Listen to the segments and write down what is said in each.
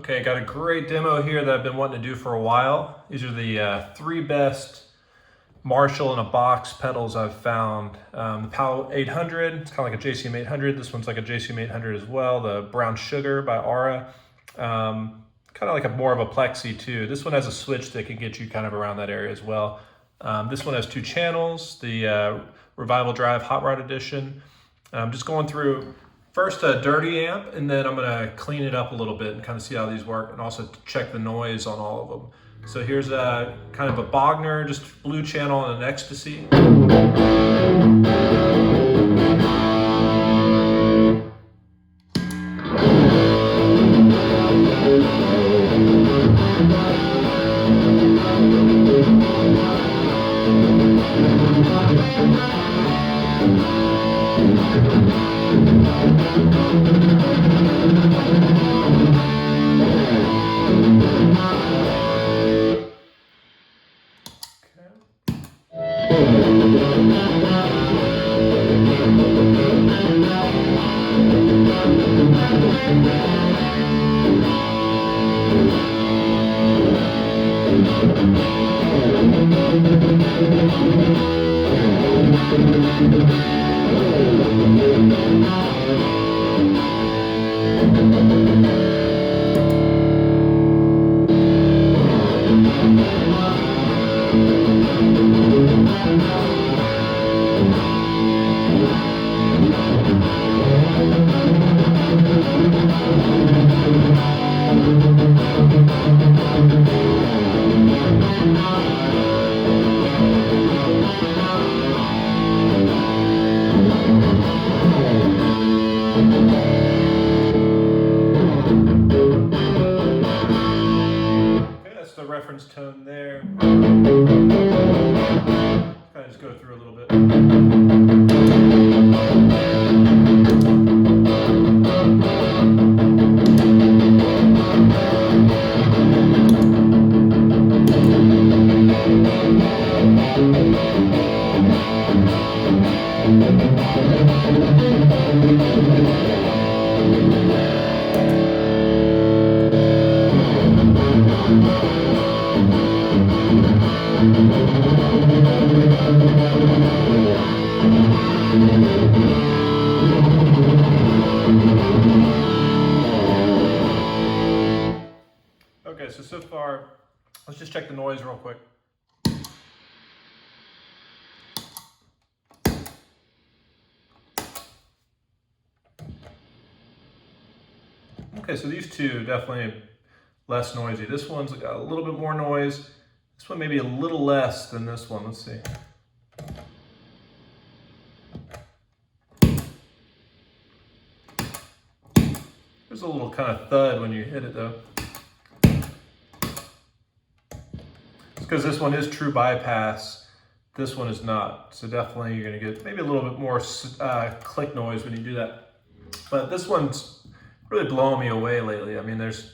Okay, got a great demo here that I've been wanting to do for a while. These are the three best Marshall in a box pedals I've found. The PAL 800, it's kind of like a JCM 800. This one's like a JCM 800 as well. The Brown Sugar by Aura. Kind of like more of a Plexi too. This one has a switch that can get you kind of around that area as well. This one has two channels, the RevivalDrive Hot Rod Edition. I'm just going through first a dirty amp, and then I'm gonna clean it up a little bit and kind of see how these work, and also check the noise on all of them. So here's a kind of a Bogner, just blue channel and an Ecstasy. The reference tone there. Kind of just go through a little bit. Okay, so far, let's just check the noise real quick. Okay, so these two definitely less noisy. This one's got a little bit more noise. This one maybe a little less than this one. Let's see. There's a little kind of thud when you hit it though. It's because this one is true bypass. This one is not. So definitely you're gonna get maybe a little bit more click noise when you do that. But this one's really blowing me away lately. I mean, it's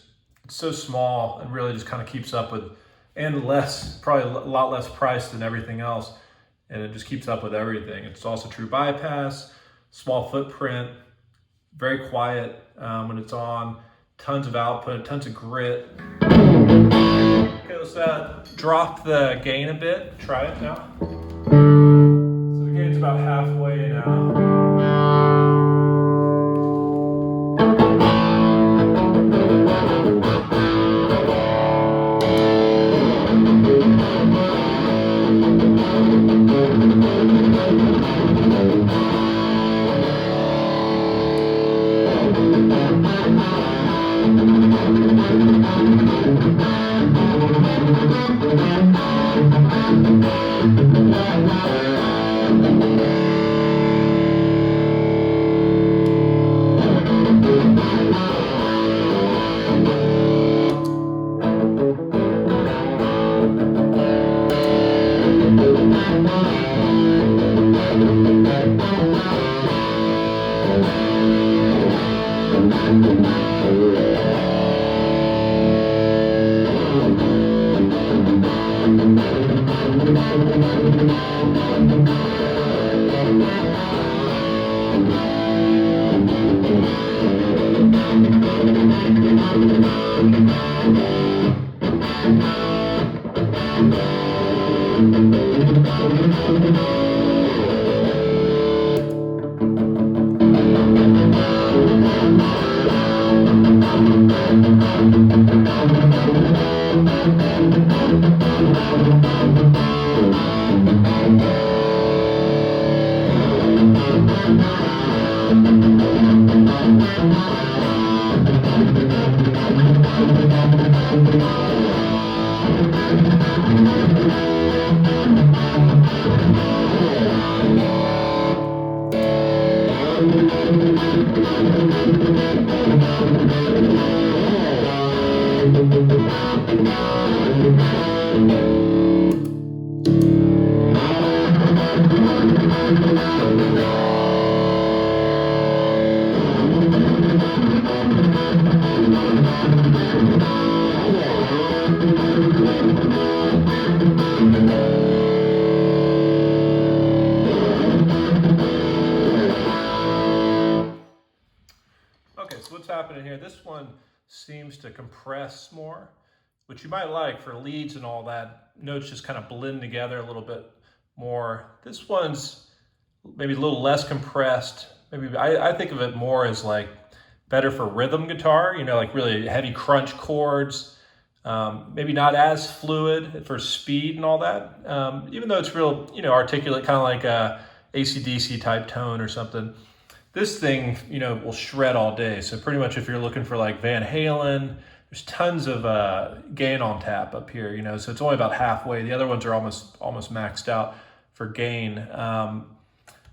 so small and really just kind of keeps up with, and less, probably a lot less price than everything else. And it just keeps up with everything. It's also true bypass, small footprint, very quiet when it's on, tons of output, tons of grit. Okay, let's drop the gain a bit. Try it now. So the gain's about halfway now. Okay, so what's happening here? This one seems to compress more, which you might like for leads and all that. Notes just kind of blend together a little bit more. This one's maybe a little less compressed. Maybe I think of it more as like better for rhythm guitar, you know, like really heavy crunch chords. Maybe not as fluid for speed and all that. Even though it's real, you know, articulate, kind of like a AC/DC type tone or something. This thing, you know, will shred all day. So pretty much if you're looking for like Van Halen, there's tons of gain on tap up here, you know, so it's only about halfway. The other ones are almost maxed out for gain.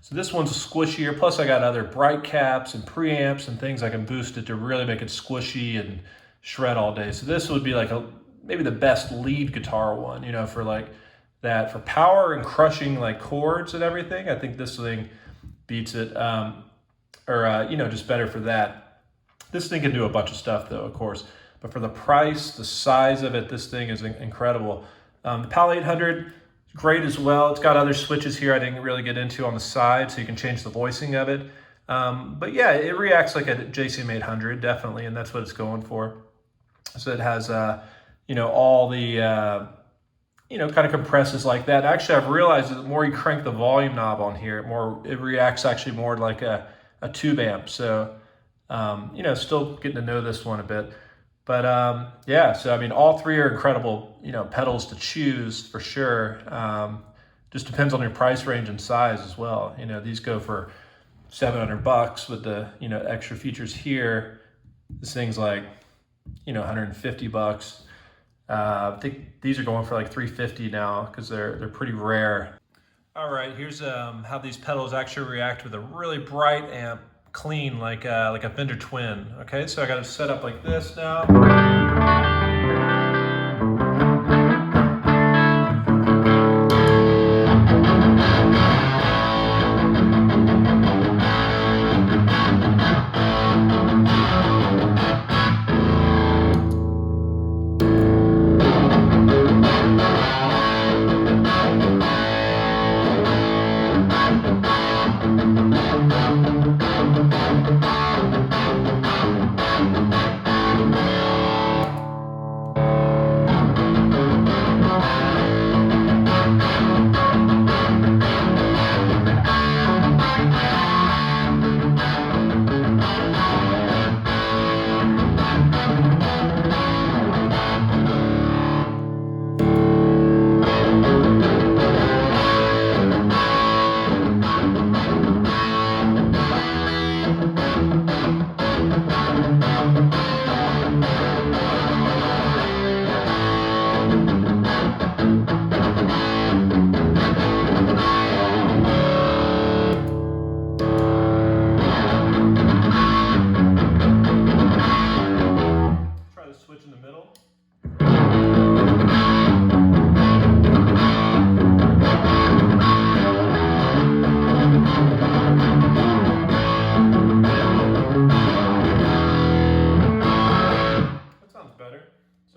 So this one's squishier. Plus I got other bright caps and preamps and things I can boost it to really make it squishy and shred all day. So this would be like maybe the best lead guitar one, you know, for like that, for power and crushing like chords and everything. I think this thing beats it. You know, just better for that. This thing can do a bunch of stuff though, of course, but for the price, the size of it, this thing is incredible. The PAL 800 is great as well. It's got other switches here I didn't really get into on the side, so you can change the voicing of it. But yeah, it reacts like a JCM 800, definitely, and that's what it's going for. So it has, you know, all the, you know, kind of compresses like that. Actually, I've realized that the more you crank the volume knob on here, it reacts actually more like a tube amp. So, you know, still getting to know this one a bit. But yeah, so I mean, all three are incredible, you know, pedals to choose for sure. Just depends on your price range and size as well. You know, these go for $700 with the, you know, extra features here. This thing's like, you know, $150. I think these are going for like $350 now because they're pretty rare. All right, here's how these pedals actually react with a really bright amp, clean, like a Fender Twin. Okay, so I got it set up like this now.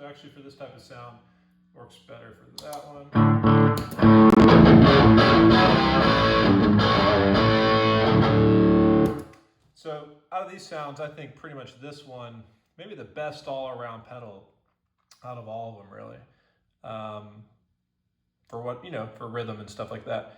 Actually, for this type of sound, works better for that one. So out of these sounds, I think pretty much this one maybe the best all-around pedal out of all of them, really. For what, for rhythm and stuff like that.